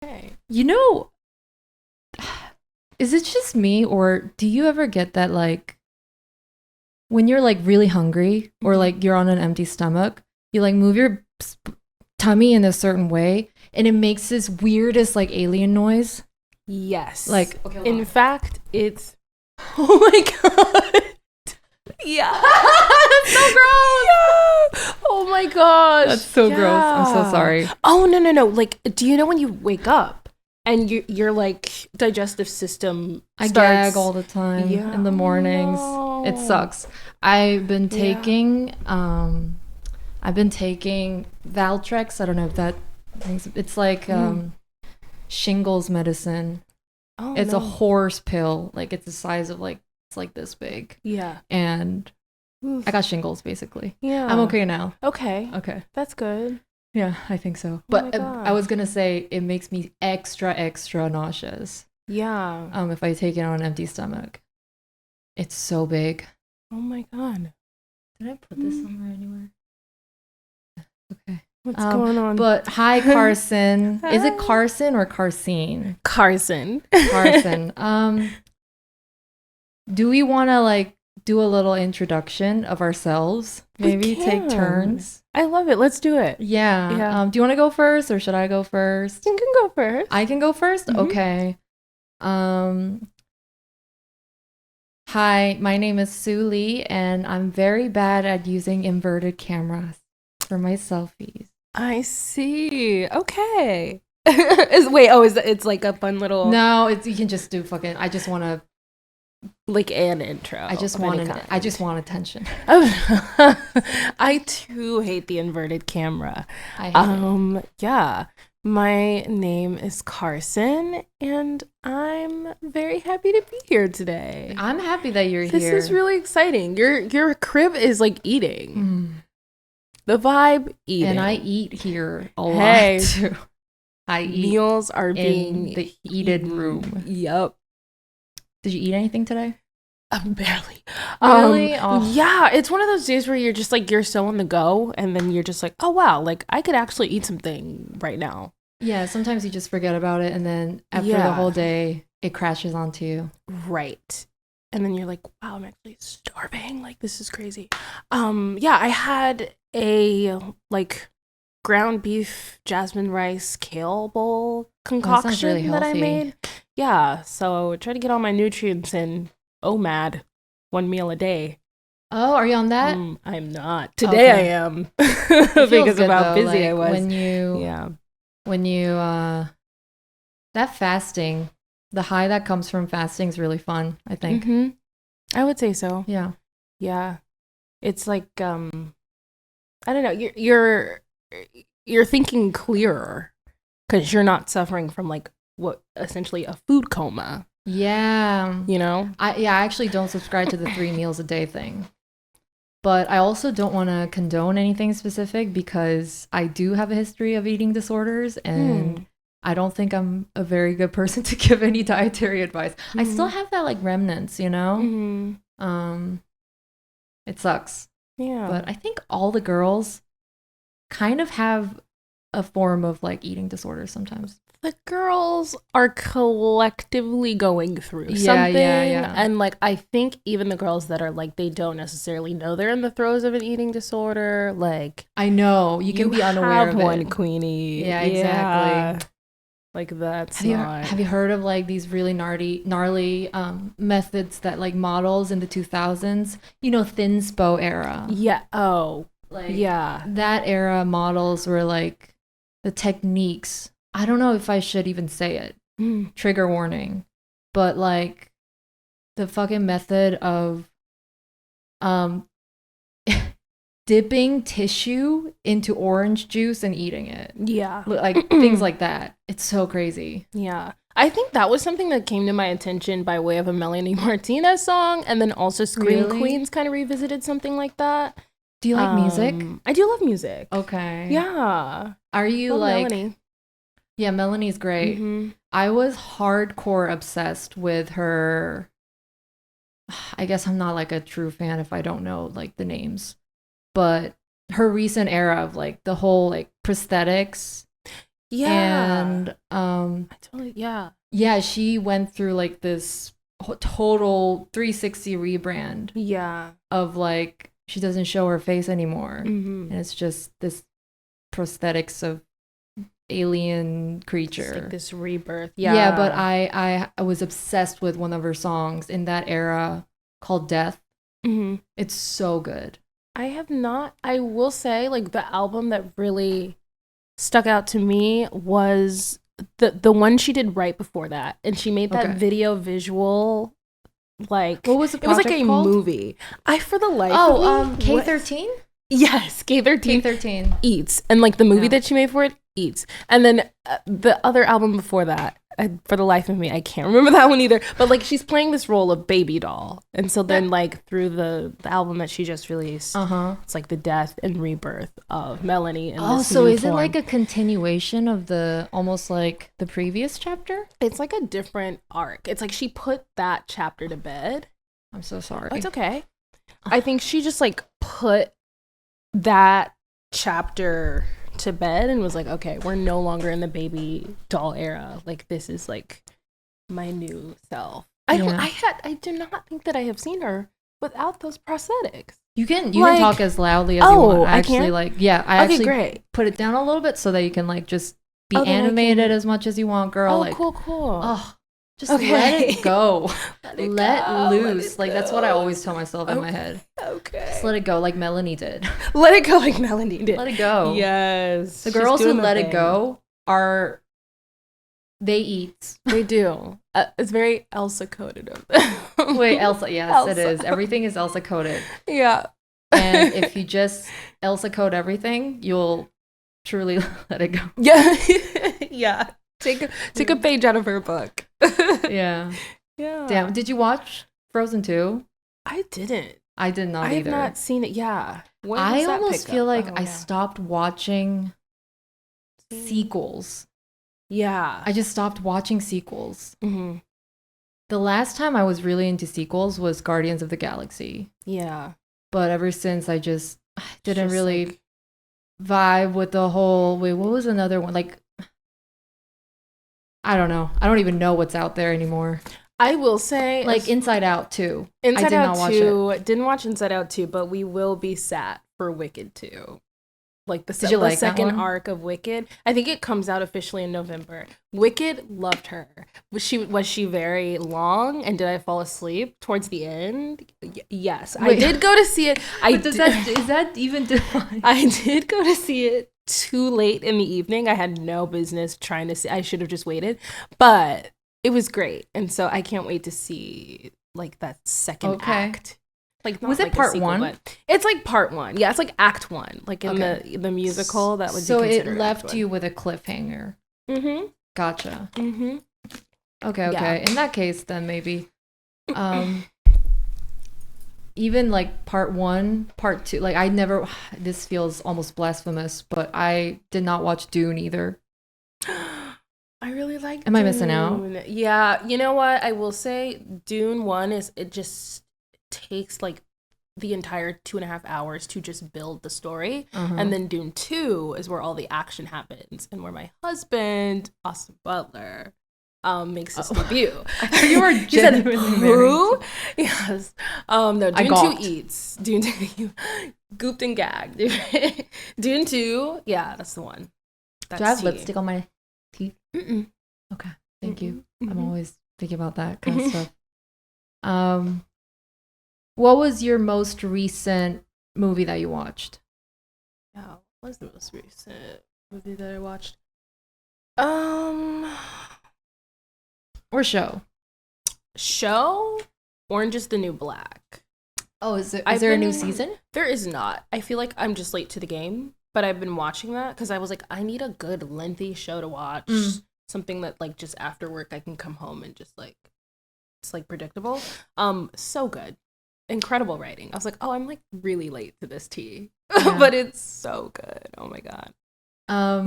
Okay. You know, is it just me or do you ever get that like when you're like really hungry or like you're on an empty stomach, you like move your tummy in a certain way and it makes this weirdest like alien noise? Yes. Like, okay, in fact, it's. Oh my god. Yeah. That's so gross. Yeah. Oh my gosh. That's so gross. I'm so sorry. Oh no. Like, do you know when you wake up and your like digestive system I starts... gag all the time in the mornings. No. It sucks. I've been taking Valtrex. I don't know if that things. It's like shingles medicine. Oh, it's no. a horse pill. Like it's the size of like it's like this big. Yeah. And Oof. I got shingles basically. Yeah. I'm okay now. Okay. That's good. Yeah, I think so. Oh But my I was gonna say it makes me extra nauseous. Yeah. If I take it on an empty stomach. It's so big. Oh my god. Did I put this somewhere anywhere? Okay. What's going on? But hi, Karsyn. Is it Karsyn or Karsyn? Karsyn. Karsyn. Do we want to like do a little introduction of ourselves? Maybe take turns. I love it. Let's do it. Yeah. Do you want to go first or should I go first? You can go first. I can go 1st? Okay. Hi, my name is Sue Lee, and I'm very bad at using inverted cameras for my selfies. I see. Okay. It's like a fun little... No, you can just do fucking... I just want to... Like an intro. I just want attention. I too hate the inverted camera. I hate it. Yeah. My name is Karsyn, and I'm very happy to be here today. I'm happy that you're here. This is really exciting. Your crib is like eating. The vibe eating. And I eat here a lot too. I eat meals are being in the heated room. Yep. Did you eat anything today? Barely. Really? Yeah, it's one of those days where you're just like, you're so on the go, and then you're just like, oh wow, like I could actually eat something right now. Yeah, sometimes you just forget about it, and then after the whole day, it crashes onto you. Right. And then you're like, wow, I'm actually starving. Like, this is crazy. Yeah, I had a like ground beef, jasmine rice, kale bowl concoction really that I made. Yeah, so try to get all my nutrients in. OMAD, 1 meal a day. Oh, are you on that? I'm not. Today I am. Because of how busy like, I was. When you that fasting, the high that comes from fasting is really fun, I think. I would say so. Yeah. Yeah. It's like I don't know, you're thinking clearer because you're not suffering from like what essentially a food coma. Yeah. You know? I actually don't subscribe to the 3 meals a day thing. But I also don't want to condone anything specific because I do have a history of eating disorders and I don't think I'm a very good person to give any dietary advice. I still have that like remnants, you know? It sucks. Yeah. But I think all the girls kind of have a form of like eating disorders sometimes. The girls are collectively going through something. Yeah. And like, I think even the girls that are like, they don't necessarily know they're in the throes of an eating disorder. Like, I know you can be unaware of one, it. Queenie. Yeah, exactly. Like that's have you heard of like these really gnarly methods that like models in the 2000s, you know, thinspo era? Yeah. Oh, like that era models were like the techniques. I don't know if I should even say it. Trigger warning. But like the fucking method of dipping tissue into orange juice and eating it. Yeah. Like things like that. It's so crazy. Yeah. I think that was something that came to my attention by way of a Melanie Martinez song, and then also Scream Queens kind of revisited something like that. Do you like music? I do love music. Okay. Yeah. Are you like Melanie? Yeah, Melanie's great. I was hardcore obsessed with her. I guess I'm not like a true fan if I don't know like the names. But her recent era of like the whole like prosthetics. Yeah. And I totally, yeah. yeah, she went through like this total 360 rebrand Yeah. of like she doesn't show her face anymore, Mm-hmm. and it's just this prosthetics of alien It's like creature. this rebirth. Yeah, but Yeah. I was obsessed with one of her songs in that era called Death. Mm-hmm. It's so good. I have not, I will say, like, the album that really stuck out to me was the one she did right before that. And she made that Okay. video visual, like, What was the it was like project a called? movie. I, for the life Oh, of me, K13? yes, K13 K13. Eats. And like the movie Yeah. that she made for it, Eats. And then the other album before that, for the life of me, I can't remember that one either. But like she's playing this role of baby doll. And so then like through the album that she just released, it's like the death and rebirth of Melanie. In Oh, this so new is it form. like a continuation of the almost like the previous chapter? It's like a different arc. It's like she put that chapter to bed. I'm so sorry. Oh, it's okay. I think she just like put that chapter to bed and was like, okay, we're no longer in the baby doll era. Like this is like my new self. I do not think that I have seen her without those prosthetics. You can Like- talk as loudly as you want. I Actually, can? like I Okay, actually great. put it down a little bit so that you can like just be Oh, then I animated can- as much as you want, girl. Oh, like, cool. oh, just Okay. let it go. Let it Let go, loose. let it like that's what I go. always tell myself in my head. Okay. Just let it go, like Melanie did. Let it go like Melanie did. Let it go. Yes. The she's girls who doing the let it thing. go are they eat. They do. It's very Elsa coded of them. Wait, Elsa. Yes, Elsa. it is. Everything is Elsa coded. Yeah. And if you just Elsa code everything, you'll truly let it go. Yeah. Yeah. Take a page out of her book. Yeah. Yeah. Damn. Did you watch Frozen 2? I didn't. I did not I have either. not seen it. Yeah. When I does that almost pick feel up? like Oh, I yeah. stopped watching sequels. Yeah. I just stopped watching sequels. Mm-hmm. The last time I was really into sequels was Guardians of the Galaxy. Yeah. But ever since I just didn't Just, really like- vibe with the whole what was another one? Like I don't know. I don't even know what's out there anymore. I will say, Like Inside Out 2. I Inside did Out not watch 2. Didn't watch Inside Out 2, but we will be sat for Wicked 2. Like Did you like that second one? arc of Wicked. I think it comes out officially in November. Wicked, loved her. Was she very long, and did I fall asleep towards the end? Yes. I Wait. did go to see it. Is that even defined? I did go to see it too late in the evening. I had no business trying to see. I should have just waited. But it was great. And so I can't wait to see like that second act. Like not Was it like a part sequel, one? but it's like part one. Yeah, it's like act one. Like in the musical that would so be it considered left you with a cliffhanger. Mm-hmm. Gotcha. Mm-hmm. Okay. Yeah. In that case, then maybe even like part 1, part 2, like I never this feels almost blasphemous, but I did not watch Dune either. I really like Am I missing out? Dune. Yeah, you know what? I will say Dune 1 it just takes like the entire 2.5 hours to just build the story. And then Dune 2 is where all the action happens and where my husband, Austin Butler, makes his debut. You were He said, genuinely who? married. Yes. No, Dune 2 gawked. eats. Dune 2 gooped and gagged. Dune 2, yeah, that's the one. That's Do I have tea. lipstick on my teeth? Mm-mm. Okay. Thank you. Mhm. I'm always thinking about that kind of stuff. What was your most recent movie that you watched? Yeah, what was the most recent movie that I watched? Or show? Show Orange is the New Black. Oh, is there I've a been new in- season? There is not. I feel like I'm just late to the game, but I've been watching that because I was like, I need a good lengthy show to watch. Something that like just after work I can come home and just like it's like predictable. So good. Incredible writing. I was like, oh, I'm like really late to this tea. Yeah. But it's so good. Oh my god.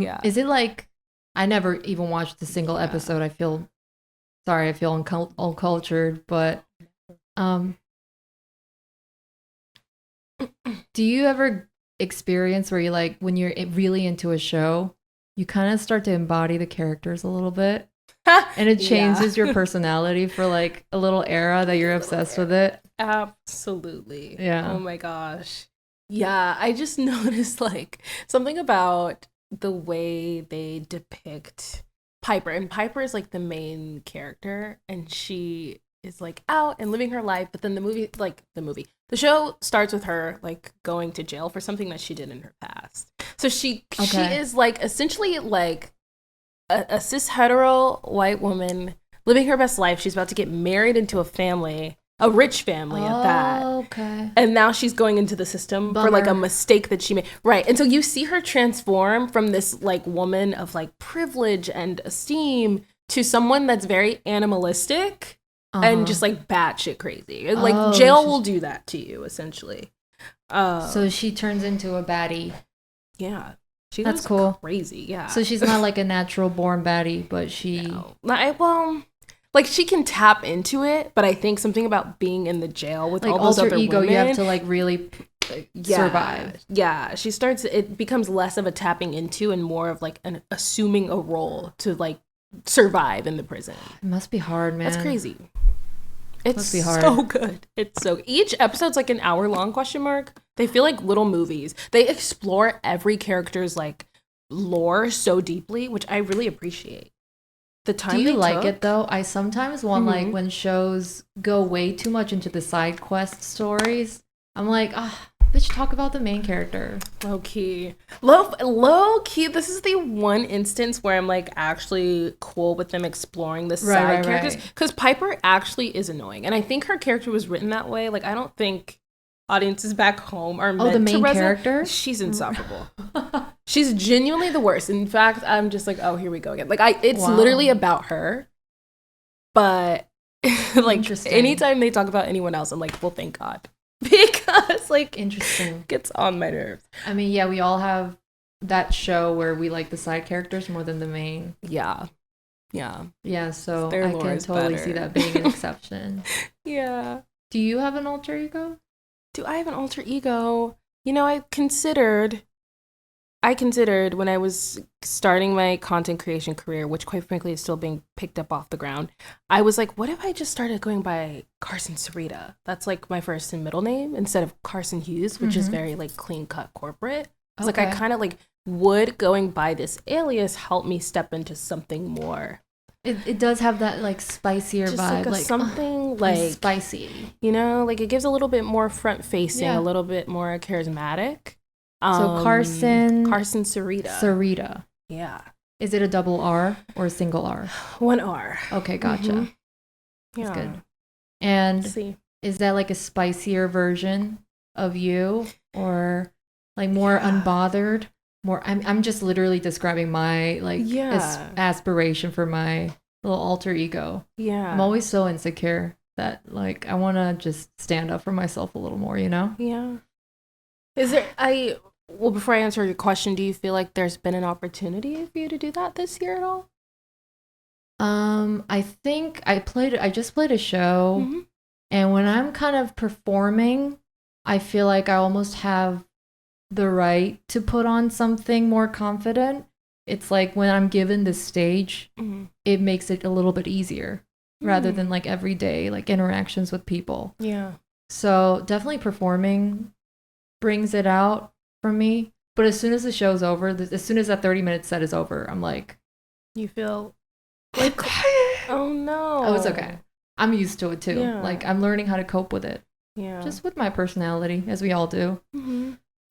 Yeah. Is it like I never even watched a single Yeah. episode. I feel uncultured, but do you ever experience where you like when you're really into a show you kind of start to embody the characters a little bit. And it changes your personality for like a little era that you're obsessed with it. Absolutely. Yeah. Oh my gosh. Yeah, I just noticed like something about the way they depict Piper. And Piper is like the main character, and she is like out and living her life, but then the show starts with her like going to jail for something that she did in her past. So she is like essentially like a cis hetero white woman living her best life. She's about to get married into a rich family at that. Okay. And now she's going into the system for like a mistake that she made. Right. And so you see her transform from this like woman of like privilege and esteem to someone that's very animalistic and just like batshit crazy. Like jail will do that to you essentially. So she turns into a baddie. Yeah. That's cool. Crazy, yeah. So she's not like a natural born baddie, but she... No. Like she can tap into it, but I think something about being in the jail with like all those other ego, women... you have to like really survive. Yeah, it becomes less of a tapping into and more of like assuming a role to like survive in the prison. It must be hard, man. That's crazy. It's so good. Each episode's like an hour long ? They feel like little movies. They explore every character's like lore so deeply, which I really appreciate. The time. Do you like it though? I sometimes want like when shows go way too much into the side quest stories. I'm like, bitch, talk about the main character. Low key. This is the one instance where I'm like actually cool with them exploring the side characters. Because Piper actually is annoying. And I think her character was written that way. Like, I don't think audiences back home are meant the main to resonate. character? She's insufferable. She's genuinely the worst. In fact, I'm just like, oh, here we go again. Like, it's literally about her. But, like, anytime they talk about anyone else, I'm like, well, thank God. Because like interesting gets on my nerves. I mean, yeah, we all have that show where we like the side characters more than the main. Yeah. So I can totally see that being an exception. Yeah. Do you have an alter ego? Do I have an alter ego? You know, I considered when I was starting my content creation career, which quite frankly is still being picked up off the ground, I was like, what if I just started going by Karsyn Sarita? That's like my first and middle name instead of Karsyn Hughes, which is very like clean cut corporate. It's like I kind of like, would going by this alias help me step into something more? It does have that like spicier just vibe, like something like spicy. You know, like it gives a little bit more front facing, a little bit more charismatic. So Karsyn Sarita. Sarita. Yeah. Is it a double R or a single R? One R. Okay, gotcha. Yeah. That's good. And is that like a spicier version of you, or like more unbothered? More. I'm just literally describing my like aspiration for my little alter ego. Yeah. I'm always so insecure that like I want to just stand up for myself a little more, you know? Yeah. Well, before I answer your question, do you feel like there's been an opportunity for you to do that this year at all? I think I just played a show, and when I'm kind of performing, I feel like I almost have the right to put on something more confident. It's like when I'm given the stage, it makes it a little bit easier rather than like everyday like interactions with people. Yeah. So definitely performing brings it out for me, but as soon as the show's over, as soon as that 30-minute set is over, I'm like, you feel like oh no. Oh, it's okay. I'm used to it too. Like I'm learning how to cope with it. Yeah. Just with my personality, as we all do.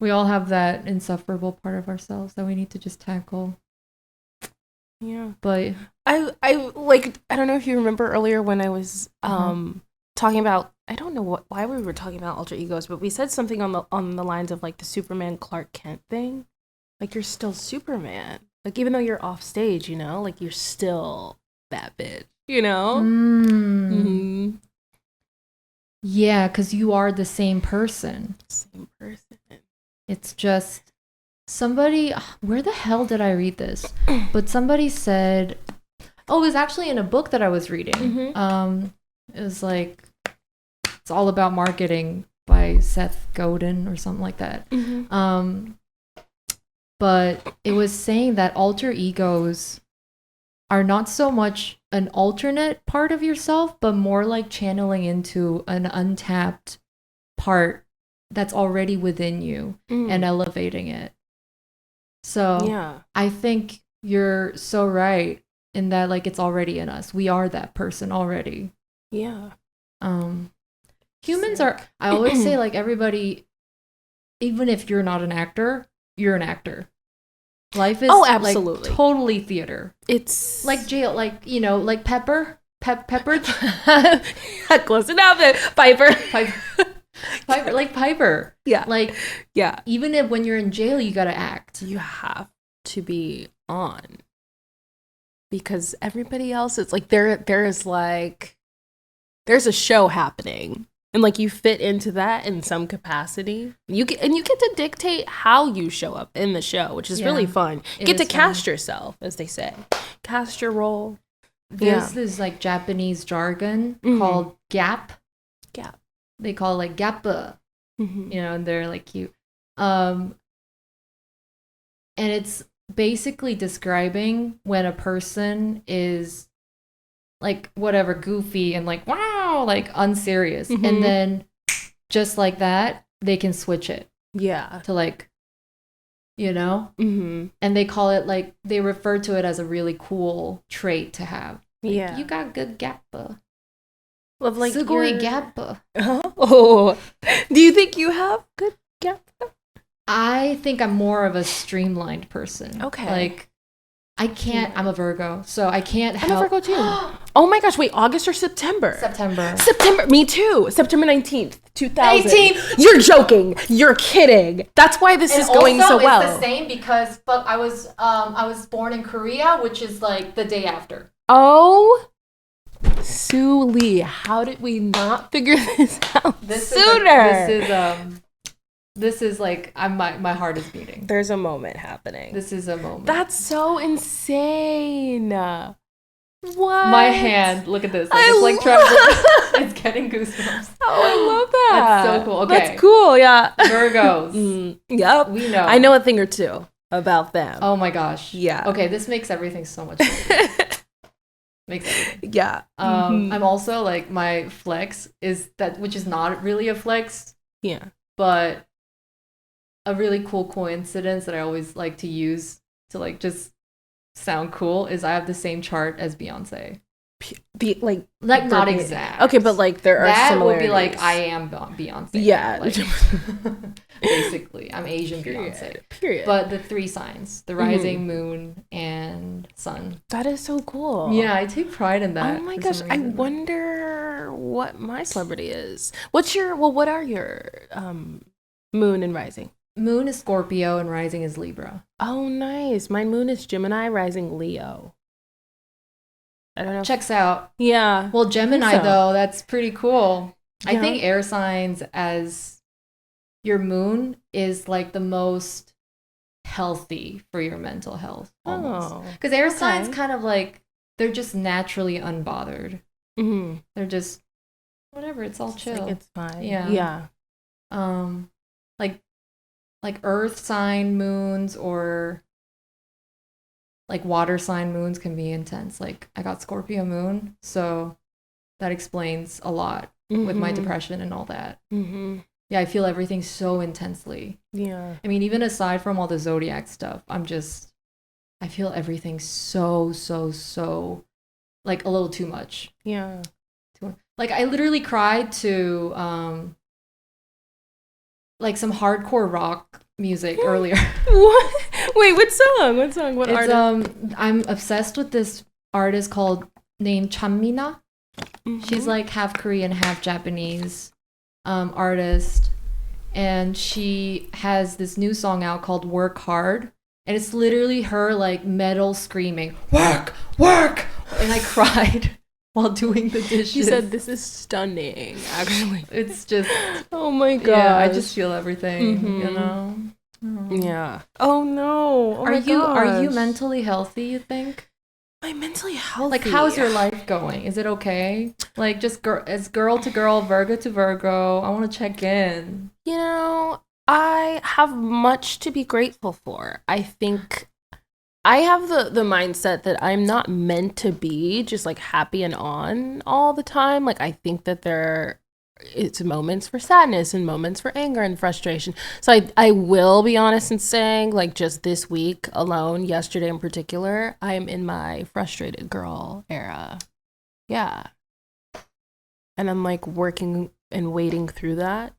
We all have that insufferable part of ourselves that we need to just tackle. Yeah. But I don't know if you remember earlier when I was talking about, I don't know why we were talking about alter egos, but we said something on the lines of like the Superman Clark Kent thing. Like you're still Superman. Like even though you're off stage, you know, like you're still that bitch, you know? Yeah, because you are the same person. It's just somebody, where the hell did I read this? But somebody said, it was actually in a book that I was reading. It was like, it's all about marketing by Seth Godin or something like that. but it was saying that alter egos are not so much an alternate part of yourself, but more like channeling into an untapped part that's already within you and elevating it. So I think you're so right in that, like, it's already in us. We are that person already. Yeah. Humans are, I always say, like, everybody, even if you're not an actor, you're an actor. Life is absolutely. Like, totally theater. It's like jail, like, you know, like Pepper. Close enough. Piper. Like Piper. Yeah. Like, yeah. Even if when you're in jail, you gotta act. You have to be on. Because everybody else is like, there's a show happening. And like you fit into that in some capacity. You get to dictate how you show up in the show, which is really fun. You get to cast yourself, as they say. Cast your role. There's this like Japanese jargon called gap. Gap. They call it like gappa. You know, and they're like cute. And it's basically describing when a person is like whatever, goofy and like wow, like unserious, and then just like that they can switch it to like, you know, and they call it like, they refer to it as a really cool trait to have. Like, you got good gappa. Love, like, sugoi gappa. Oh, do you think you have good gappa? I think I'm more of a streamlined person. Okay, like I can't. I'm a Virgo, so I can't help. I'm a Virgo too. Oh my gosh! Wait, August or September? September. Me too. September 19th, 2018. You're joking. You're kidding. That's why this is going so well. It's the same because I was born in Korea, which is like the day after. Oh, Sue Lee, how did we not figure this out sooner? This is like, my heart is beating. There's a moment happening. This is a moment. That's so insane. What? My hand, look at this. Like, it's like traveling. It's getting goosebumps. Oh, I love that. That's so cool. Okay. That's cool, yeah. Virgos. Yep. We know. I know a thing or two about them. Oh my gosh. Yeah. Okay, this makes everything so much better. Makes everything. Yeah. I'm also like, my flex is that, which is not really a flex. Yeah. But a really cool coincidence that I always like to use to like just sound cool is I have the same chart as Beyonce. Like not exact. Okay, but like there are similarities. That would be like, I am Beyonce. Yeah. Like, basically, I'm Asian Beyonce. Period. But the 3 signs, the rising, moon, and sun. That is so cool. Yeah, I take pride in that. Oh my gosh, I wonder what my celebrity is. What are your moon and rising? Moon is Scorpio and rising is Libra. Oh, nice. My moon is Gemini, rising Leo. I don't know. Checks out. Yeah. Well, Gemini, though, that's pretty cool. Yeah. I think air signs, as your moon, is like the most healthy for your mental health. Almost. Because air signs kind of like, they're just naturally unbothered. They're just, whatever, it's all chill. Like, it's fine. Yeah. Like earth sign moons or like water sign moons can be intense. Like, I got Scorpio moon, so that explains a lot with my depression and all that. Yeah, I feel everything so intensely. Yeah. I mean, even aside from all the zodiac stuff, I feel everything so like a little too much. Yeah. Like, I literally cried to like some hardcore rock music earlier. What? Wait, what song? What artist? I'm obsessed with this artist named Chanmina. She's like half Korean, half Japanese artist, and she has this new song out called Work Hard, and it's literally her like metal screaming, work, and I cried while doing the dishes. She said, "This is stunning." Actually, it's just, oh my god, yeah, I just feel everything, you know. Yeah. Oh no. Oh are you mentally healthy, you think? I'm mentally healthy. Like, how's your life going? Is it okay? Like, just as girl to girl, Virgo to Virgo, I want to check in. You know, I have much to be grateful for. I think I have the mindset that I'm not meant to be just like happy and on all the time. Like I think that it's moments for sadness and moments for anger and frustration. So I will be honest in saying like just this week alone, yesterday in particular, I am in my frustrated girl era. Yeah. And I'm like working and wading through that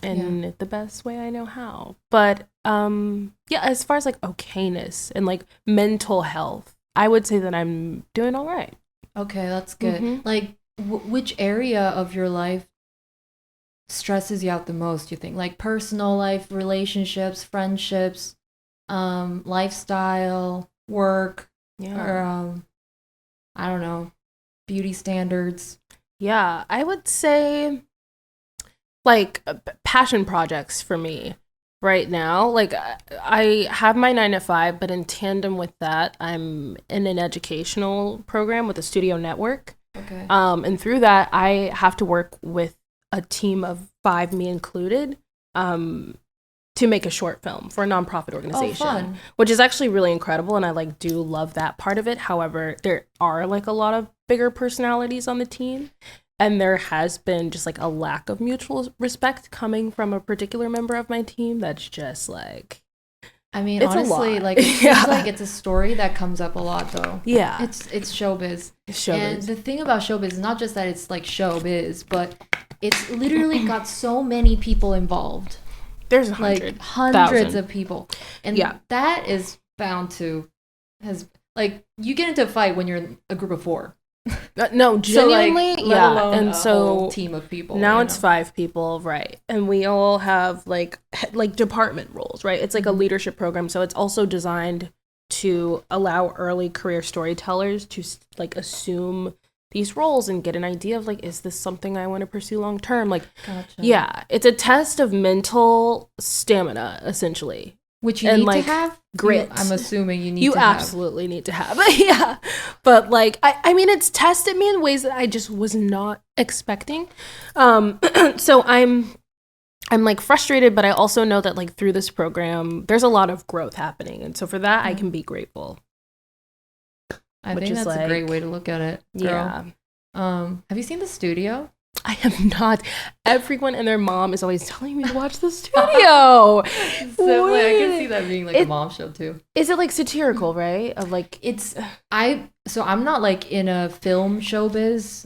in the best way I know how. But yeah, as far as like okayness and like mental health, I would say that I'm doing all right. Okay, that's good. Like which area of your life stresses you out the most, you think? Like personal life, relationships, friendships, lifestyle, work, or I don't know, beauty standards? Yeah, I would say like passion projects for me right now. Like I have my 9 to 5, but in tandem with that, I'm in an educational program with a studio network. Okay. And through that, I have to work with a team of 5, me included, to make a short film for a nonprofit organization, which is actually really incredible. And I like do love that part of it. However, there are like a lot of bigger personalities on the team. And there has been just like a lack of mutual respect coming from a particular member of my team. That's just like, I mean, honestly, like it seems like it's a story that comes up a lot, though. Yeah, it's showbiz. Showbiz. And the thing about showbiz is not just that it's like showbiz, but it's literally got so many people involved. There's like hundreds of people, and that is bound to like you get into a fight when you're in a group of 4. No, genuinely, so, like, and so whole team of people. Now it's 5 people, right? And we all have like department roles, right? It's like a leadership program, so it's also designed to allow early career storytellers to like assume these roles and get an idea of like, is this something I want to pursue long term? Like, yeah, it's a test of mental stamina, essentially. Which you need like, to have? Grit. I'm assuming you need to have. You absolutely need to have. Yeah. But like, I mean, it's tested me in ways that I just was not expecting. So I'm like frustrated, but I also know that like through this program, there's a lot of growth happening. And so for that, I can be grateful. I think that's like, a great way to look at it, girl. Yeah. Have you seen The Studio? I have not. Everyone and their mom is always telling me to watch The Studio. So I can see that being like a mom show too. Is it like satirical, right? Of like I'm not like in a film showbiz,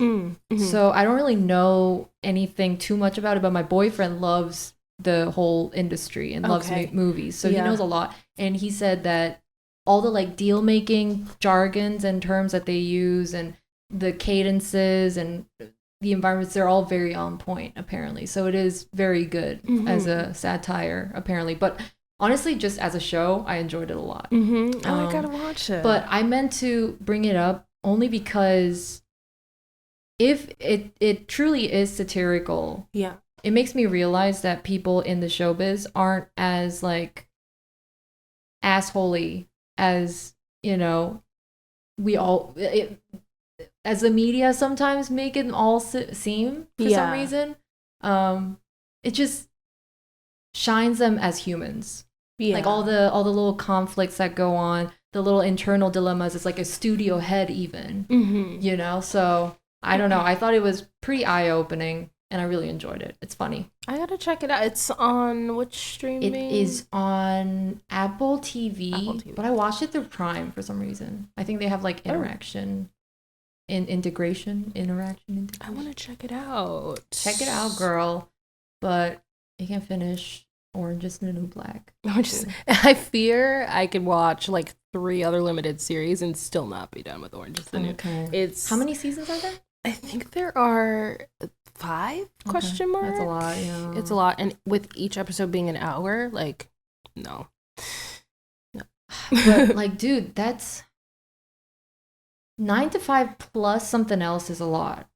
so I don't really know anything too much about it. But my boyfriend loves the whole industry and loves movies, so he knows a lot. And he said that all the like deal making jargons and terms that they use and the cadences and the environments, they're all very on point, apparently. So it is very good as a satire, apparently. But honestly, just as a show, I enjoyed it a lot. Oh, I gotta watch it. But I meant to bring it up only because if it truly is satirical, it makes me realize that people in the showbiz aren't as like assholey as, you know, we all... as the media sometimes make it all seem for some reason. It just shines them as humans. Like all the little conflicts that go on, the little internal dilemmas. It's like a studio head even, you know? So I don't know. I thought it was pretty eye-opening and I really enjoyed it. It's funny. I gotta check it out. It's on which streaming? It is on Apple TV, but I watched it through Prime for some reason. I think they have like interaction. Interaction. I want to check it out. Check it out, girl. But you can't finish Orange is the New Black. I fear I could watch like 3 other limited series and still not be done with Orange is the New. It's how many seasons are there? I think there are 5 question mark. That's a lot. Yeah, it's a lot, and with each episode being an hour, like no. But like, dude, that's 9 to 5 plus something else is a lot.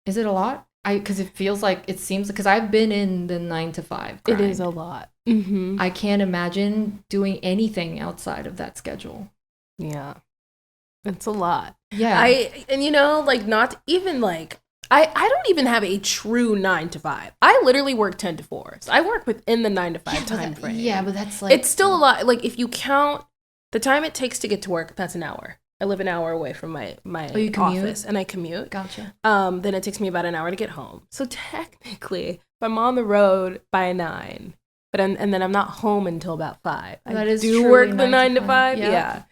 Is it a lot? Because it feels like, it seems, because I've been in the 9 to 5 grind. It is a lot. I can't imagine doing anything outside of that schedule. Yeah, it's a lot. Yeah. And you know, like not even like I don't even have a true 9 to 5. I literally work 10 to 4. So I work within the 9 to 5 time frame. Yeah, but that's like... It's still a lot. Like, if you count the time it takes to get to work, that's an hour. I live an hour away from my office, and I commute. Gotcha. Then it takes me about an hour to get home. So technically, if I'm on the road by 9, and then I'm not home until about 5. I do work the 9 to 5. Yeah.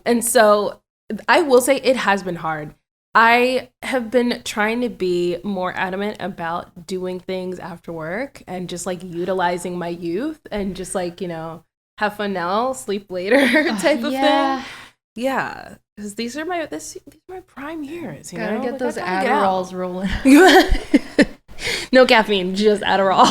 And so I will say it has been hard. I have been trying to be more adamant about doing things after work and just like utilizing my youth and just like, you know, have fun now, sleep later type of thing. Yeah, because these are my prime years. You gotta know? get those Adderalls rolling. No caffeine, just Adderall.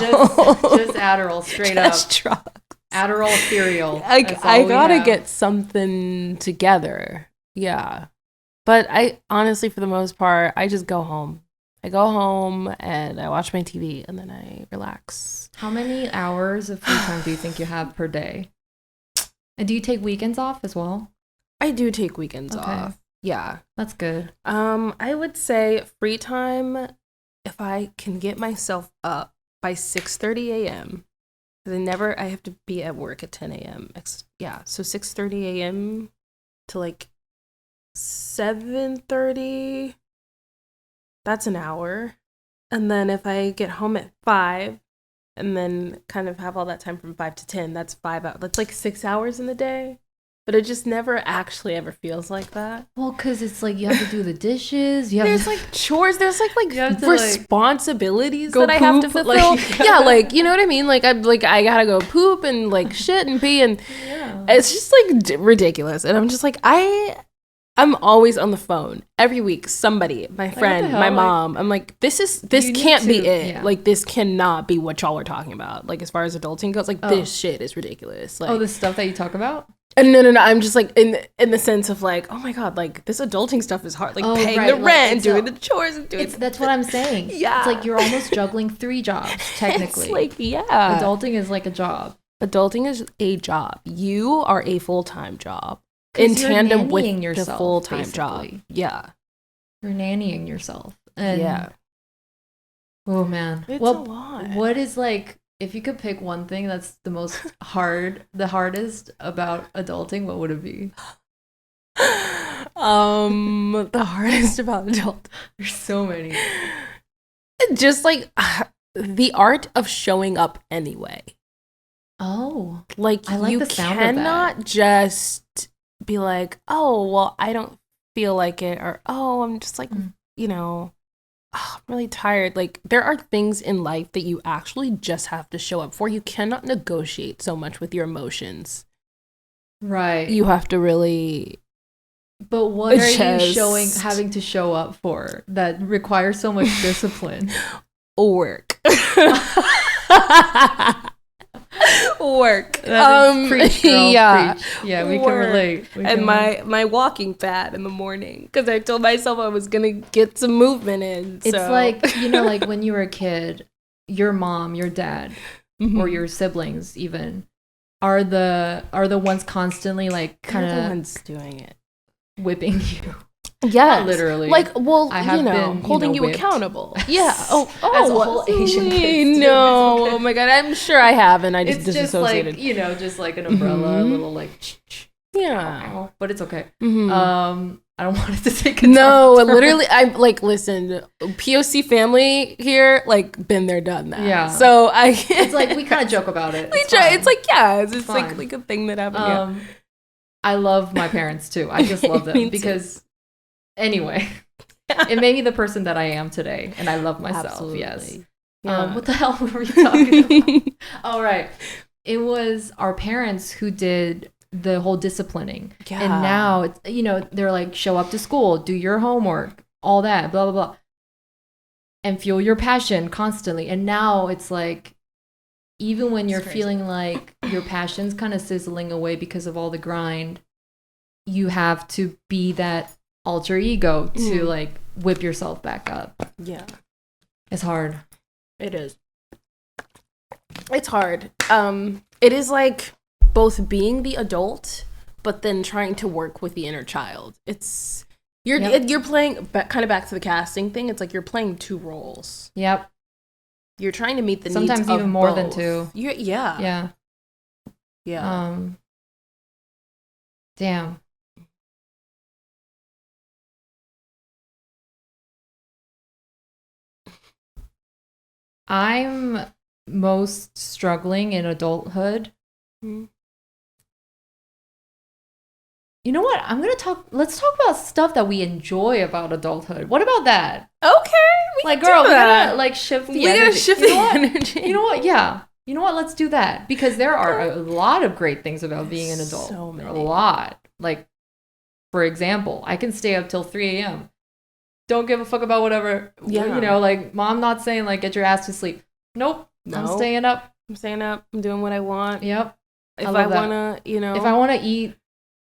Just Adderall, straight just up. Drugs. Adderall cereal. I gotta get something together. Yeah, but I honestly, for the most part, I just go home. I go home and I watch my TV and then I relax. How many hours of free time do you think you have per day? And do you take weekends off as well? I do take weekends off. Yeah. That's good. I would say free time, if I can get myself up by 6:30 a.m. because I have to be at work at 10 a.m. Yeah, so 6:30 a.m. to like 7:30, that's an hour. And then if I get home at 5 and then kind of have all that time from 5 to 10, that's 5 hours. That's like 6 hours in the day. But it just never actually ever feels like that. Well, because it's like you have to do the dishes. There's like chores. There's like responsibilities that I have to fulfill. Yeah, like, you know what I mean? Like, I gotta go poop and like shit and pee. And it's just like ridiculous. And I'm just like, I'm always on the phone every week. Somebody, my friend, my mom. I'm like, this can't be it. Yeah. Like, this cannot be what y'all are talking about. Like, as far as adulting goes, like, this shit is ridiculous. Like, the stuff that you talk about? No. I'm just like in the sense of like, oh my god, like this adulting stuff is hard. Like paying the rent and doing the chores and doing. That's what I'm saying. Yeah, it's like you're almost juggling 3 jobs technically. It's like adulting is like a job. Adulting is a job. You are a full-time job in tandem with the full-time job. Yeah, you're nannying yourself. And oh man, it's a lot. What is like? If you could pick one thing that's the hardest about adulting, what would it be? The hardest about adulting. There's so many. Just like the art of showing up anyway. Oh. Like, I like you the sound cannot of that. just be like, oh, well, I don't feel like it, or oh, I'm just like, you know, I'm really tired. Like, there are things in life that you actually just have to show up for. You cannot negotiate so much with your emotions. Right. You have to really. But what are you having to show up for that requires so much discipline? Work. Work. Preach, girl, yeah. Preach. Yeah, we can relate. My walking pad in the morning, because I told myself I was gonna get some movement in. It's like, you know, like when you were a kid, your mom, your dad, or your siblings even are the ones constantly like kind of the ones doing it, whipping you. Yeah, literally. Like, well, I have been, holding you accountable. Yeah. Oh, as a whole Asian kid. No. Oh my god, I'm sure I haven't. I just disassociated. Just like, you know, just like an umbrella, a little like. Yeah. But it's okay. I don't want it to take. No, literally, I'm like, listen, POC family here, like, been there, done that. Yeah. So it's like we kind of joke about it. We try. It's like it's like a thing that happened. I love my parents too. I just love them because. Anyway, it made me the person that I am today, and I love myself. Absolutely. Yes. Yeah. What the hell were you talking about? All right. It was our parents who did the whole disciplining. Yeah. And now, it's, you know, they're like, show up to school, do your homework, all that, blah, blah, blah. And fuel your passion constantly. And now it's like, even when you're feeling like your passion's kind of sizzling away because of all the grind, you have to be that alter ego to like whip yourself back up. Yeah. It's hard. It is. It's hard. It is like both being the adult but then trying to work with the inner child. It's You're playing kind of back to the casting thing. It's like you're playing two roles. Yep. You're trying to meet the Sometimes needs even of more both. than two. Yeah. Damn. I'm most struggling in adulthood. Mm-hmm. You know what? Let's talk about stuff that we enjoy about adulthood. What about that? Okay, we gotta like shift the energy. Gotta shift the energy. You know what? Yeah. You know what? Let's do that. Because there are a lot of great things about being an adult. So many. A lot. Like, for example, I can stay up till 3 a.m. Don't give a fuck about whatever. Yeah. You know, like, mom not saying, like, get your ass to sleep. Nope. I'm staying up. I'm doing what I want. Yep. If I wanna, If I wanna eat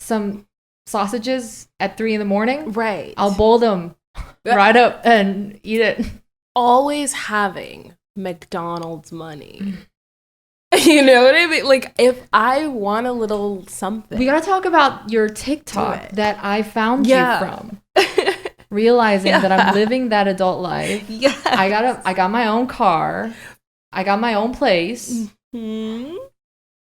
some sausages at 3 a.m, right, I'll boil them right up and eat it. Always having McDonald's money. You know what I mean? Like, if I want a little something. We gotta talk about your TikTok that I found you from. Realizing that I'm living that adult life. Yeah. I got my own car. I got my own place. Mm-hmm.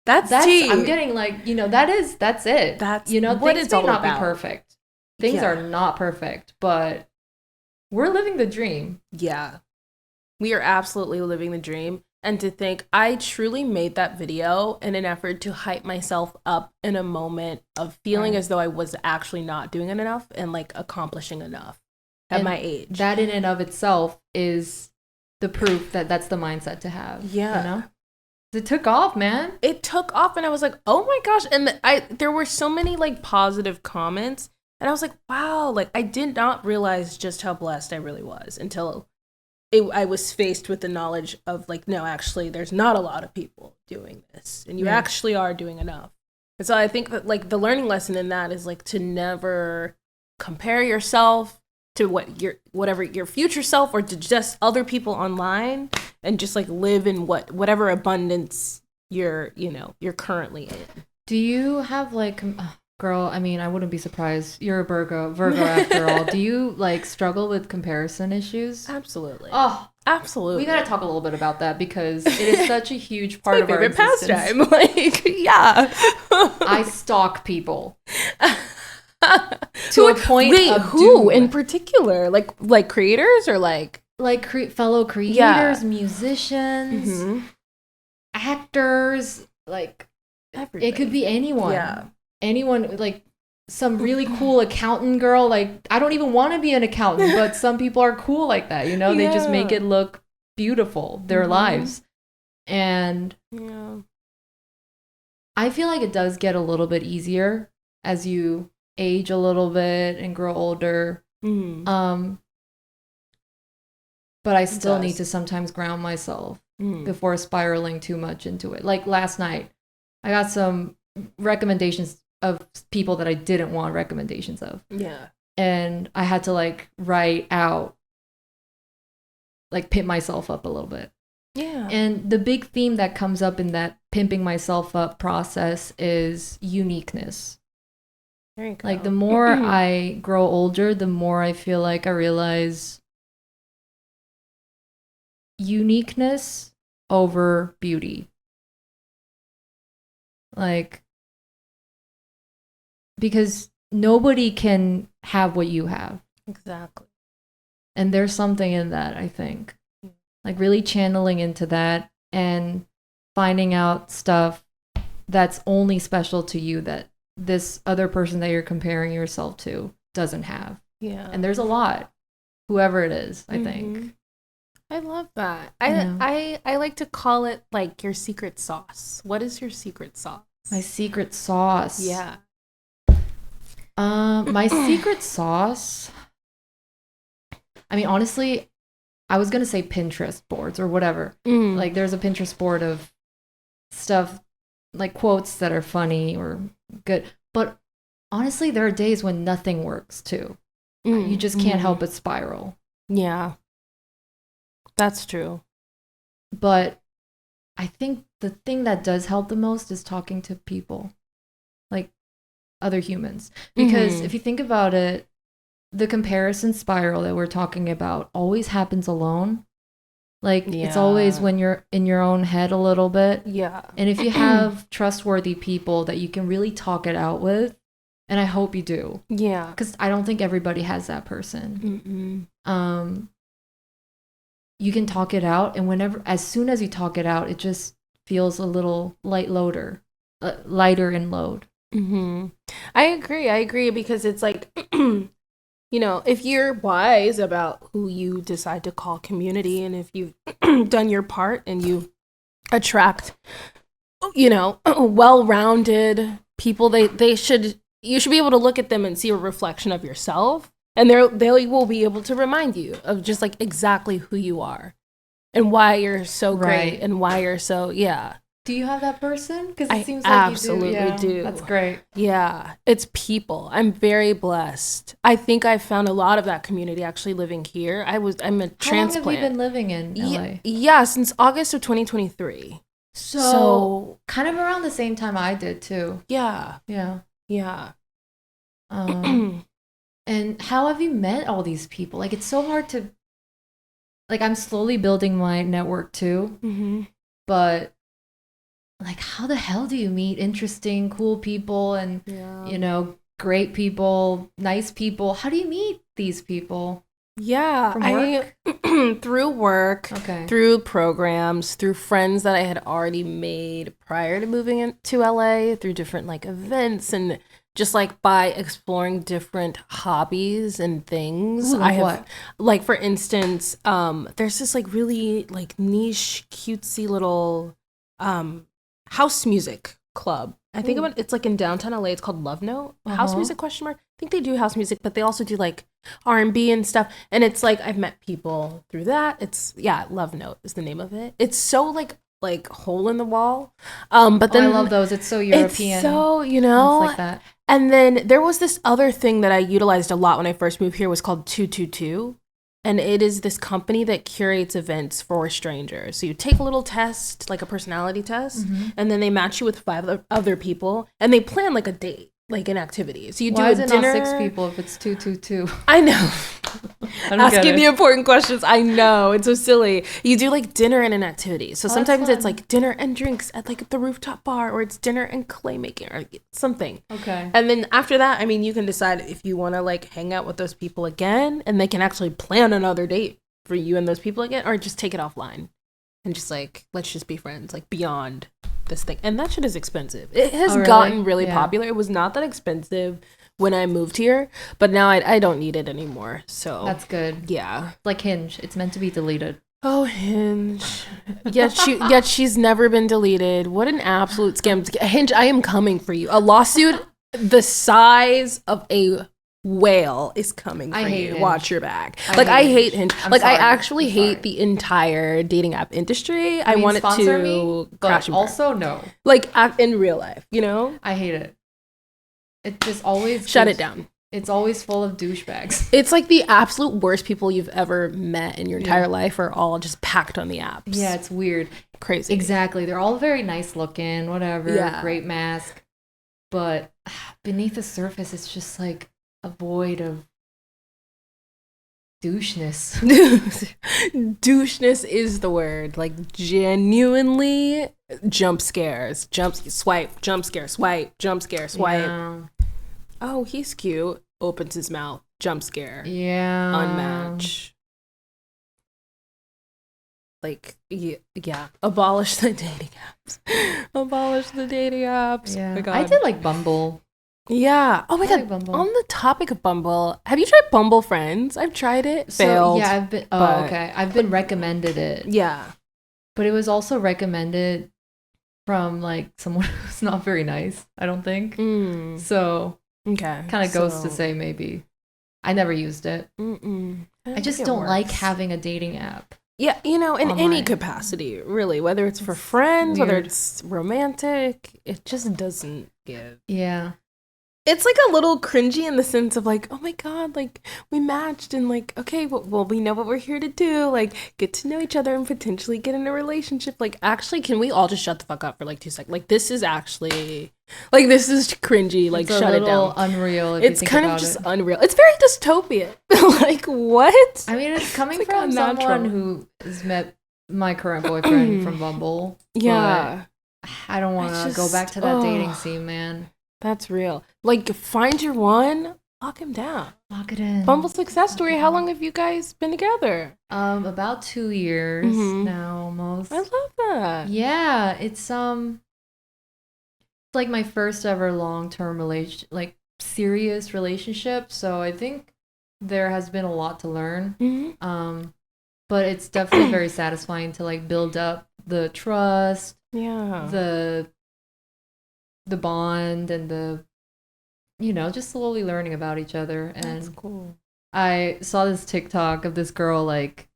That's tea. I'm getting like, that's it. That's what things may not be perfect. Things are not perfect, but we're living the dream. Yeah. We are absolutely living the dream. And to think, I truly made that video in an effort to hype myself up in a moment of feeling as though I was actually not doing enough and like accomplishing enough at my age. That in and of itself is the proof that that's the mindset to have. Yeah. It took off, man. It took off, and I was like, oh my gosh. And there were so many like positive comments, and I was like, wow, like I did not realize just how blessed I really was until I was faced with the knowledge of like, no, actually, there's not a lot of people doing this, and you actually are doing enough. And so I think that like the learning lesson in that is like to never compare yourself to whatever your future self or to just other people online, and just like live in whatever abundance you're currently in. Do you have like girl, I mean, I wouldn't be surprised. You're a Virgo after all. Do you like struggle with comparison issues? Absolutely. Oh, absolutely. We got to talk a little bit about that because it is such a huge part of our existence. Pastime. Like, yeah. I stalk people. To a point of who doom. In particular? Like creators or like fellow creators, musicians, actors, like everything. It could be anyone. Yeah. Anyone, like some really cool accountant girl. Like, I don't even want to be an accountant, but some people are cool like that, they just make it look beautiful, their lives. And I feel like it does get a little bit easier as you age a little bit and grow older. But I still need to sometimes ground myself before spiraling too much into it. Like last night, I got some recommendations of people that I didn't want recommendations of. Yeah. And I had to like write out, like pimp myself up a little bit. Yeah. And the big theme that comes up in that pimping myself up process is uniqueness. There you go. Like the more I grow older, the more I feel like I realize uniqueness over beauty. Like, because nobody can have what you have. Exactly. And there's something in that, I think. Like really channeling into that and finding out stuff that's only special to you that this other person that you're comparing yourself to doesn't have. Yeah. And there's a lot, whoever it is, I think. I love that. I like to call it like your secret sauce. What is your secret sauce? My secret sauce. Yeah. My secret sauce. I mean, honestly, I was gonna say Pinterest boards or whatever. Like, there's a Pinterest board of stuff, like quotes that are funny or good. But honestly, there are days when nothing works too. You just can't help but spiral. Yeah. That's true. But I think the thing that does help the most is talking to people, like other humans. Because if you think about it, the comparison spiral that we're talking about always happens alone. Like, it's always when you're in your own head a little bit. Yeah. And if you have trustworthy people that you can really talk it out with, and I hope you do. Yeah. Because I don't think everybody has that person. You can talk it out, and as soon as you talk it out, it just feels a little lighter in load. I agree because it's like, you know, if you're wise about who you decide to call community, and if you've done your part and you attract, you know, well-rounded people, you should be able to look at them and see a reflection of yourself, and they will be able to remind you of just like exactly who you are and why you're so great and why you're so Do you have that person? Because it seems like absolutely you do. do. That's great. Yeah, it's people. I'm very blessed. I think I found a lot of that community actually living here. I'm a transplant. How long have you been living in LA? Yeah, since August of 2023. So kind of around the same time I did too. Yeah. And how have you met all these people? Like, it's so hard to, like, I'm slowly building my network too, but like, how the hell do you meet interesting, cool people and, you know, great people, nice people? How do you meet these people? Yeah, From work? Through work, okay, through programs, through friends that I had already made prior to moving into LA, through different like events, and just like by exploring different hobbies and things. Ooh, what? Like, for instance, there's this like really like niche, cutesy little house music club. I think it's like in downtown LA. It's called Love Note. House music ? I think they do house music, but they also do like R&B and stuff. And it's like I've met people through that. It's Love Note is the name of it. It's so like hole in the wall. But then I love those. It's so European. It's so, you know, it's like that. And then there was this other thing that I utilized a lot when I first moved here, was called 222. And it is this company that curates events for strangers. So you take a little test, like a personality test, and then they match you with 5 other people, and they plan like a date, like an activity. So you do a dinner. Why is it not 6 people if it's 222? I know. Asking the important questions. I know. It's so silly. You do like dinner and an activity. So sometimes it's like dinner and drinks at like the rooftop bar, or it's dinner and clay making or something. Okay. And then after that, I mean, you can decide if you want to like hang out with those people again, and they can actually plan another date for you and those people again, or just take it offline and just like, let's just be friends, like beyond this thing. And that shit is expensive. It has gotten really popular. It was not that expensive when I moved here, but now I don't need it anymore. So that's good. Yeah. Like Hinge, it's meant to be deleted. Oh, Hinge. Yet she's never been deleted. What an absolute scam. Hinge, I am coming for you. A lawsuit the size of a whale is coming for you. Hinge. Watch your back. I hate Hinge. I actually hate the entire dating app industry. I want it to crash and burn. Also no. Like in real life, you know? I hate it. It just always shut it down. It's always full of douchebags. It's like the absolute worst people you've ever met in your entire life are all just packed on the apps. Yeah, it's weird. Crazy. Exactly. They're all very nice looking, whatever. Yeah. Great mask. But beneath the surface, it's just like a void of doucheness. Doucheness is the word. Like, genuinely jump scares. Swipe, jump scare, swipe, jump scare, swipe. Yeah. Oh, he's cute. Opens his mouth. Jump scare. Yeah. Unmatch. Like, yeah. Abolish the dating apps. Abolish the dating apps. Yeah. Oh my God. I did like Bumble. Yeah. Oh my God. Like on the topic of Bumble, have you tried Bumble Friends? I've tried it. Failed. Yeah, I've been. Oh, okay. I've been recommended it. Yeah. But it was also recommended from like someone who's not very nice, I don't think. So okay, kind of goes to say maybe. I never used it. I just don't like having a dating app. Yeah, you know, in any capacity, really, whether it's for friends, whether it's romantic, it just doesn't give. Yeah. It's like a little cringy in the sense of like, oh my God, like we matched and like, okay, well, we know what we're here to do, like get to know each other and potentially get in a relationship. Like, actually, can we all just shut the fuck up for like 2 seconds? Like, this is actually Like, this is cringy. Like, It's shut it a down. little unreal. If It's you think kind of about just it. unreal. It's very dystopian. Like, what? I mean, it's coming It's like from unnatural. someone who has met my current boyfriend from Bumble. Yeah. But I don't want to go back to that dating scene, man. That's real. Like, find your one, lock him down. Lock it in. Bumble success story. How long have you guys been together? About 2 years now, almost. I love that. Yeah, it's like my first ever long-term serious relationship. So I think there has been a lot to learn. But it's definitely very satisfying to like build up the trust, the bond, and the just slowly learning about each other. And that's cool. I saw this TikTok of this girl like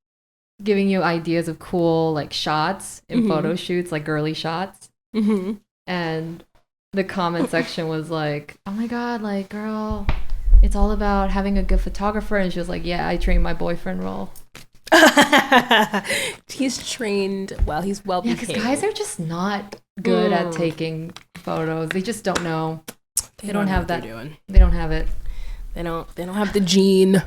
giving you ideas of cool like shots in photo shoots, like girly shots. And the comment section was like, oh my god, like, girl, it's all about having a good photographer. And she was like, yeah, I trained my boyfriend well. He's trained well. He's well behaved. Because guys are just not good at taking photos. They just don't know. They don't have that. They don't have it. They don't have the gene.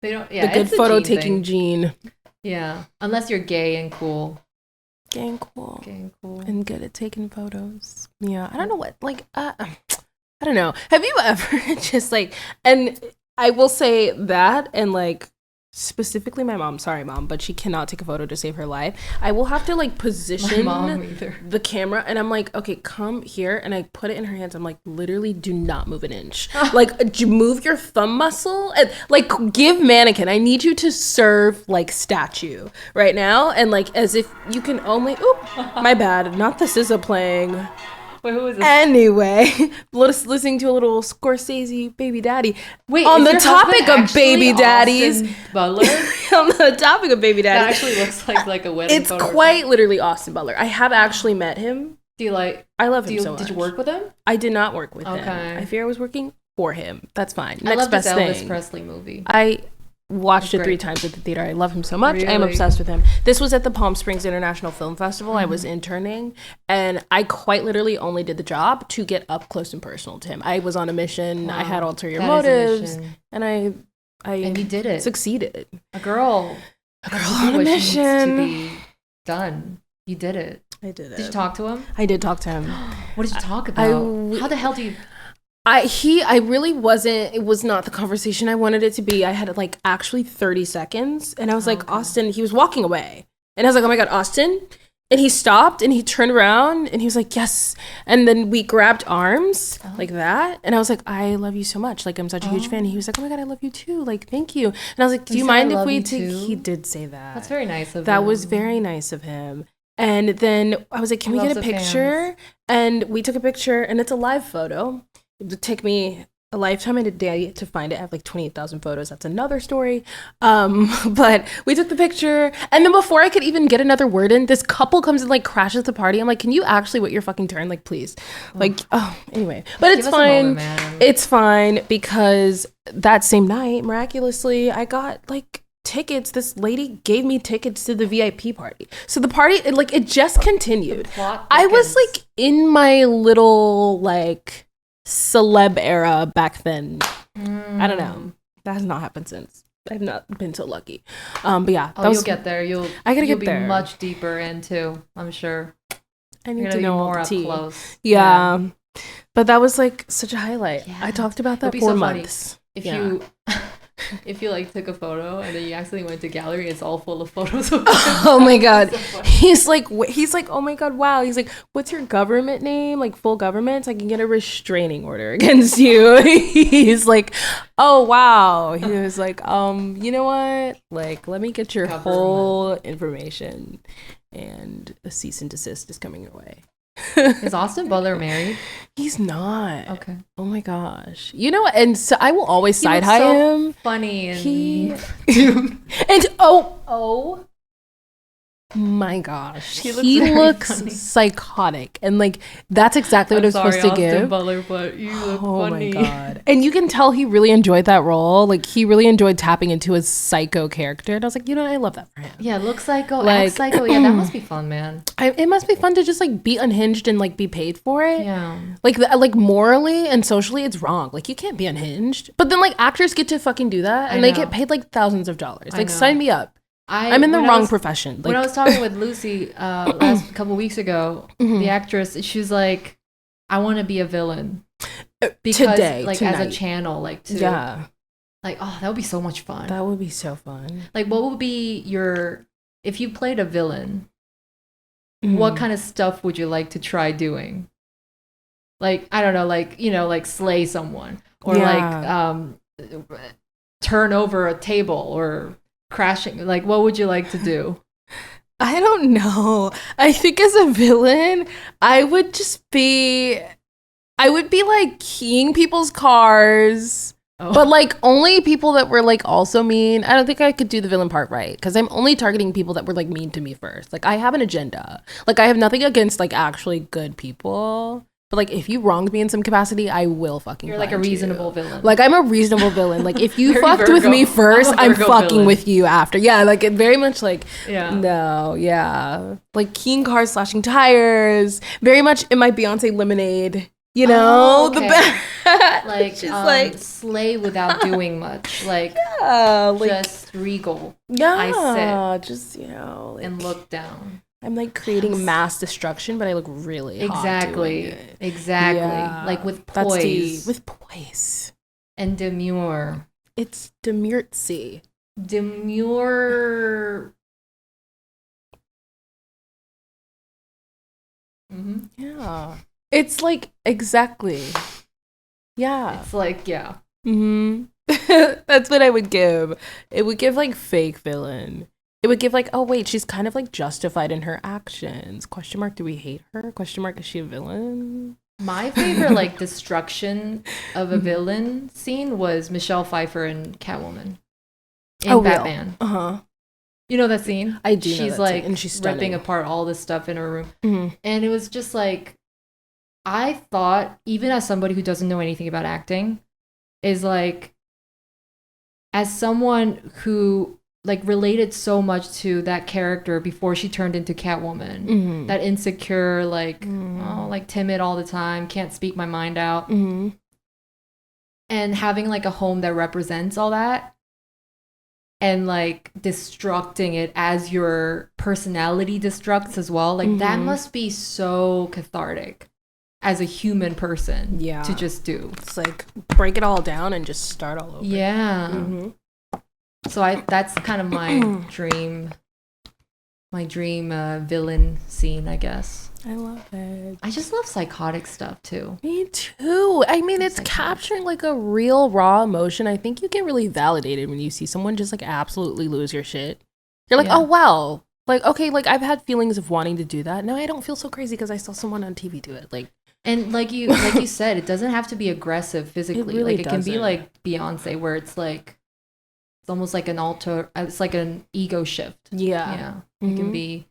They don't. Yeah, the good photo taking gene. Yeah, unless you're gay and cool. Gay and cool. And good at taking photos. Yeah, I don't know what, like, I don't know. Have you ever just, like, and I will say that, and, like, specifically my mom, sorry, Mom, but she cannot take a photo to save her life. I will have to, like, position the camera, and I'm like, okay, come here, and I put it in her hands. I'm like, literally, do not move an inch. Like, move your thumb muscle, and, like, give mannequin. I need you to serve, like, statue right now, and, like, as if you can only, my bad, not the SZA playing. Wait, who is this? Anyway, listening to a little Scorsese Baby Daddy. Wait, on the topic of baby daddies, Butler? on the topic of baby daddies, that actually looks like a wedding. It's quite literally Austin Butler. I have actually met him. Do you like? I love him so much. Did you work with him? I did not work with him. I fear I was working for him. That's fine. I love this Elvis Presley movie. I watched it 3 times at the theater. I love him so much. Really? I am obsessed with him. This was at the Palm Springs International Film Festival. I was interning, and I quite literally only did the job to get up close and personal to him. I was on a mission. I had ulterior motives, and I and you did it. Succeeded. A girl on a mission to be done. You did it. I did it. Did you talk to him? I did talk to him. What did you talk about? How the hell do you? I really wasn't, it was not the conversation I wanted it to be. I had like actually 30 seconds and I was like, Austin, he was walking away. And I was like, oh my God, Austin. And he stopped and he turned around and he was like, yes. And then we grabbed arms like that. And I was like, I love you so much. Like, I'm such a huge fan. And he was like, oh my God, I love you too. Like, thank you. And I was like, do you mind if we take, he did say that. That's very nice of him. That was very nice of him. And then I was like, can we get a picture? And we took a picture and it's a live photo. It would take me a lifetime and a day to find it. I have like 28,000 photos. That's another story. But we took the picture. And then before I could even get another word in, this couple comes and like crashes the party. I'm like, can you actually wait your fucking turn? Like, please. Like, anyway. But it's fine. It's fine because that same night, miraculously, I got like tickets. This lady gave me tickets to the VIP party. So the party, it just continued. I was like in my little like celeb era back then. I don't know. That has not happened since. I've not been so lucky. But yeah, you'll get there. I gotta get be there. Much deeper into, I'm sure. I need to know more up close. Yeah. But that was like such a highlight. Yeah. I talked about that for months. If you like took a photo and then you accidentally went to gallery, it's all full of photos of oh my God. So he's like, oh my God, wow. He's like, what's your government name? Like full government? So I can get a restraining order against you. He's like, oh wow. He was like, you know what? Like, let me get your whole information. And a cease and desist is coming your way. Is Austin Butler married? He's not. Okay. Oh my gosh. You know what? And so I will always side high him. Funny and and My gosh, He he looks looks very funny. psychotic, and like that's exactly what I'm it was sorry, supposed to Austin give. Butler, but you look Oh funny. my god! And you can tell he really enjoyed that role. Like he really enjoyed tapping into his psycho character, and I was like, you know, I love that for him. Yeah, look psycho, Like- act psycho. Yeah, that must be fun, man. It must be fun to just like be unhinged and like be paid for it. Yeah. Like morally and socially, it's wrong. Like you can't be unhinged. But then like actors get to fucking do that, and I they know. get paid like thousands of dollars. I Like know. sign me up. I'm in the when I wrong was- profession. Like When I was talking with Lucy last couple weeks ago, Mhm. the actress, she was like, "I want to be a villain because, today, like, tonight. as a channel, like, to Yeah, like, oh, that would be so much fun. that would be so fun. Like, what would be your if you played a villain? Mm. What kind of stuff would you like to try doing? Like, I don't know, like, you know, like slay someone or Yeah. like turn over a table or crashing. Like, what would you like to do? I don't know. I think as a villain, I would be like keying people's cars, Oh. but like only people that were like also mean. I don't think I could do the villain part right because I'm only targeting people that were like mean to me first. Like I have an agenda. Like I have nothing against like actually good people, but like if you wronged me in some capacity, I will fucking. You're like a find you. reasonable villain. Like I'm a reasonable villain. Like if you Very fucked with Virgo. me first, I'm a I'm Virgo fucking villain. with you after. Yeah, like it very much like yeah. no, yeah. Like keying cars, slashing tires. Very much in my Beyonce Lemonade. You know? Oh, okay. Like, just like slay without doing much. Like, yeah, like just regal yeah, just you know, like, and look down. I'm like creating Yes. mass destruction, but I look really hot Exactly. doing it. Exactly. Yeah, Like with that's poise with poise. and demure. It's demurtsy. Demure. Mm-hmm. Yeah. It's like exactly. Yeah. It's like, yeah. Mm-hmm. That's what I would give. It would give like fake villain. It would give like, oh wait, she's kind of like justified in her actions. Question mark, do we hate her? Question mark, is she a villain? My favorite, like, destruction of Mm-hmm. a villain scene was Michelle Pfeiffer in Catwoman. In Oh, real? Batman. Uh-huh. You know that scene? I do know She's that like scene, and she's ripping stunning. apart all this stuff in her room. Mhm. And it was just like, I thought, even as somebody who doesn't know anything about acting, is like, as someone who like related so much to that character before she turned into Catwoman, Mhm. that insecure, like, Mhm. oh, like timid all the time, can't speak my mind out, Mhm. and having like a home that represents all that, and like destructing it as your personality destructs as well, like that Mhm. must be so cathartic as a human person Yeah. to just do. It's like break it all down and just start all over. Yeah. Mhm. So that's kind of my dream villain scene, I guess. I love it. I just love psychotic stuff too. Me too. I mean, it's Psychotic. capturing like a real raw emotion. I think you get really validated when you see someone just like absolutely lose your shit. You're like, Yeah. oh wow. Like, okay, like I've had feelings of wanting to do that. No, I don't feel so crazy because I saw someone on TV do it. Like, And like you said, it doesn't have to be aggressive physically. really Like it can be doesn't. like Beyonce, where it's like it's almost like it's like an ego shift. yeah. Yeah. Mhm.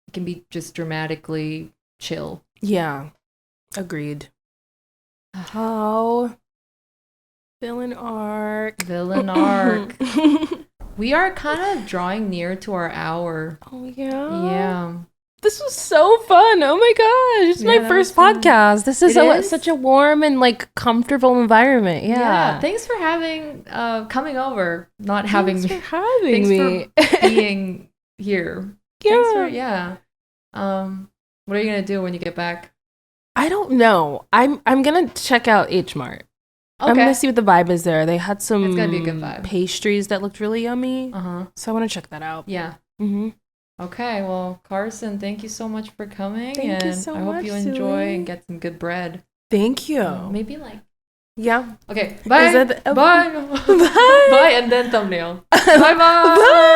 It can be just dramatically chill. Yeah. Agreed. How villain arc. Villain arc. We are kind of drawing near to our hour. Oh yeah. Yeah. This was so fun. Oh my gosh. It's Yeah, my that first was fun. podcast. This is It is? such a warm and like comfortable environment. Yeah. Thanks for having coming over, not having Thanks me. for having Thanks me. for being here. yeah. Thanks for what are you gonna do when you get back? I don't know. I'm gonna check out H Mart. Okay. I'm gonna see what the vibe is there. They had some It's gonna be a good vibe. pastries that looked really yummy. Uh-huh. So I want to check that out. Yeah. Mm-hmm. Okay. Well, Karsyn, thank you so much for coming. Thank you and so I hope much, you enjoy Celie. and get some good bread. Thank you. Maybe like Yeah. okay. Bye. Is that Bye. Bye. Bye and then thumbnail. Bye bye. Bye.